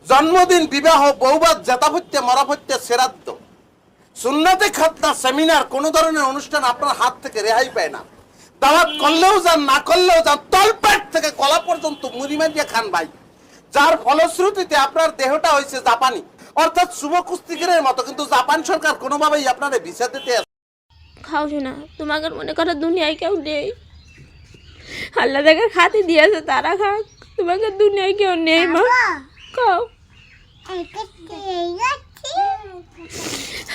জন্মদিন, বিবাহ, বৌবাদ, জাতাভত্যে, মরাভত্যে, শ্রাদ্ধ, সুন্নতে খাতনা, সেমিনার, কোন ধরনের অনুষ্ঠান আপনার হাত থেকে রেহাই পায় না। দাওয়াত করলেও যান, না করলেও যান, তলপেট থেকে কলা পর্যন্ত মুড়ি মারিয়ে খান ভাই। যার ফলশ্রুতিতে আপনার দেহটা হয়েছে জাপানি, অর্থাৎ শুভ কুস্তিগিরের মতো। কিন্তু জাপান সরকার কোনোভাবেই আপনার ভিসা দিতে খাও না, তোমাকে মনে করো দুনিয়ায় কেউ নেই। আল্লাহ যাকে খাতে দিয়েছে তারা খাক, তোমাকে দুনিয়ায় কেউ নেই। মা খাও,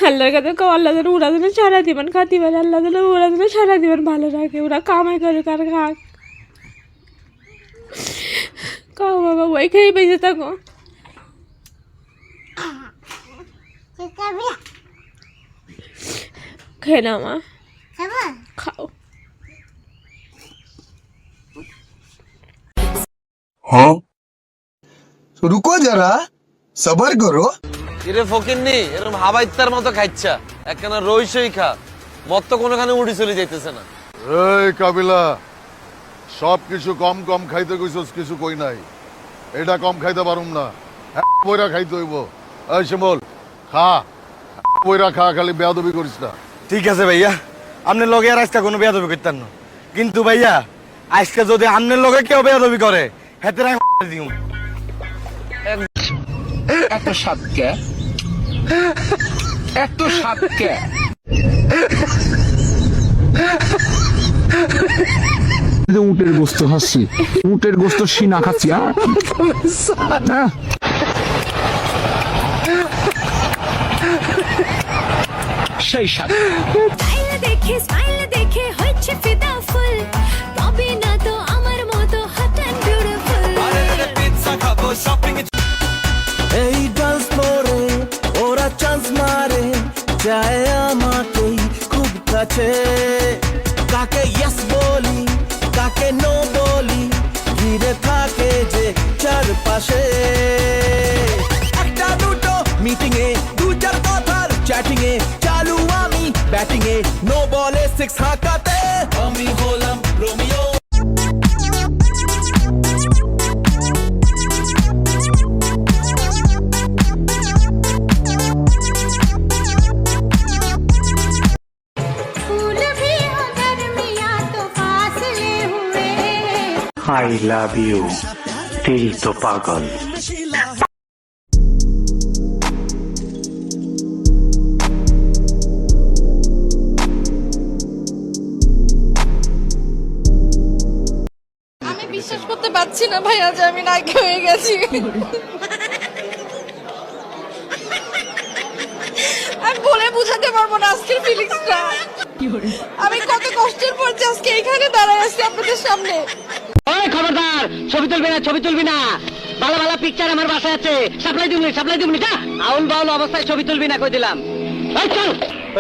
আল্লাহর কাছে খাও। আল্লাহ যেন ওরা যেন সারা দিবেন খাতি পারে, আল্লাহ যেন ওরা যেন সারা দিবেন ভালো রাখে, ওরা কামাই করে কার খাক। খাও বাবা, ওই খেয়ে বেঁচে থাকো। খেয়ে না মা, খাও। हाँ रुको जरा सबर करो। এরে ফকিন্নি এরকম হাবা ইত্তার মতো খাইছা, একখানা রইসই খা, মত তো কোনোখানে উড়ি চলে যাইতেছে না। এই কাবিলা, সব কিছু কম কম খাইতে কইছস, কিছু কই নাই। এটা কম খাইতে পারুম না, বইরা খাইতে হইব। এই শিমল, খা, বইরা খা, খালি বেয়াদবি করিস না। ঠিক আছে ভাইয়া, আপনার লগে আর আজকে কোনো বেয়াদবি করতেন না, কিন্তু ভাইয়া আজকে যদি আপনার লগে কেউ বেয়াদবি করে হেতে দিও। এত সাতকে এত সাতকে উটের গোস্ত খাচ্ছি, উটের গোস্ত সিনা খাচ্ছি। সেই সাত এই ডান্স করে ওরা চান্স মারে, যায় আমাকেই খুব কাছে। কাকে ইয়েস বলি কাকে নো বলি, ঘিরে থাকে যে চারপাশে। একটা দুটো মিটিং এ দু চার কথার চ্যাটিং এ চালু আমি ব্যাটিং এ, নো বলে সিক্স হাঁকাতে আমি হলাম রোমিও। आई लव यू दिल तो पागल। আমি বিশ্বাস করতে পারছি না ভাইয়া যে আমি নায়িকা হয়ে গেছি। আমি বলে বুঝাতে পারবো না আজকের ফিলিংসটা। আমি কত কষ্টের পর যে আজকে এখানে দাঁড়ায় আছি আপনাদের সামনে। ওই খবরদার, ছবি তুলবি না, ছবি তুলবি না। ভালো ভালো পিকচার আমার বাসায় আছে, সাপ্লাই দিবনি যা। আউল বাউল অবস্থায় ছবি তুলবি না কই দিলাম। এই চল।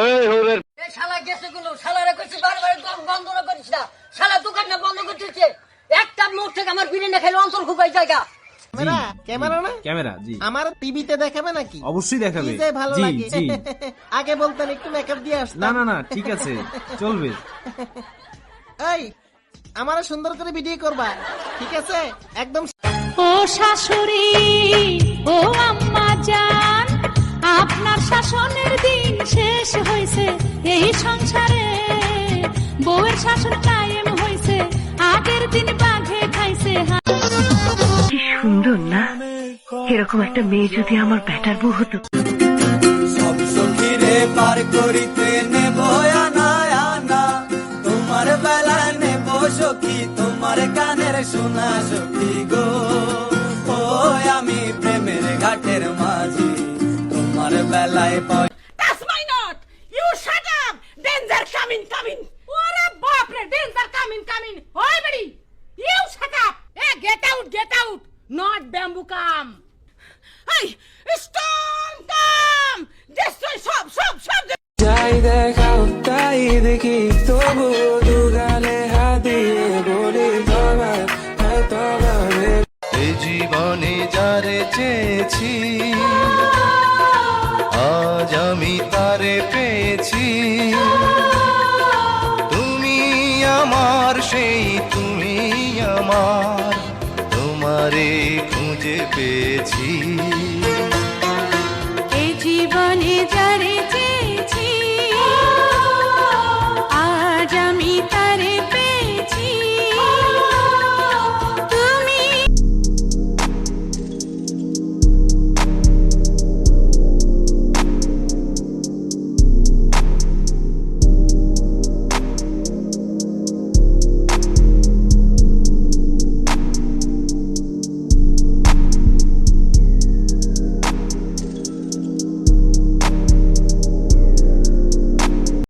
এই হোরের এই শালা গেছে গুলো, শালারে কইছি বারবার বন্ধ না করিস না। শালা দোকান না বন্ধ করতেছে, একটা মুখ থেকে আমার বিড়ি না খেলে অন্তর খুবাই জায়গা। ক্যামেরা না ক্যামেরা, জি। আমার টিভিতে দেখাবে নাকি? অবশ্যই দেখাবে, ভালো লাগে। আগে বলতেন একটু মেকআপ দিয়ে আসতাম। না না না, ঠিক আছে, চলবে। এই আমারে সুন্দর করে ভিডিও করবা, ঠিক আছে? একদম। ও শাশুড়ি, ও আম্মা জান, আপনার শাসনের দিন শেষ হয়েছে এই সংসারে। বউয়ের শাসন কায়েম হয়েছে, আগের দিন বাঘে খাইছে। কি সুন্দর না, এরকম একটা মেয়ে যদি আমার বেটার বউ হতো। সব সখীরে পার করিতে নেব আনা আনা, তোমার বেলায় নেব সখী তোমার কানের শোনা সখী গো। ও আমি প্রেমের ঘাটের মাঝি, তোমার বেলায় That's my note. You shut up. Danger coming. ওরে বাপ রে, danger coming. ওই বড়ি, you shut up. Hey, get out. Not bamboo come. Hey, storm come. Destroy সব। যাই দেখাও তাই দেখি, তবু দুগালে হাত দিয়ে বলি তোমার এই জীবনে যারে চেয়েছি, আজ আমি তারে পেয়েছি। তুমি আমার সেই তুমি আমার, তোমারে খুঁজে যে পেয়েছি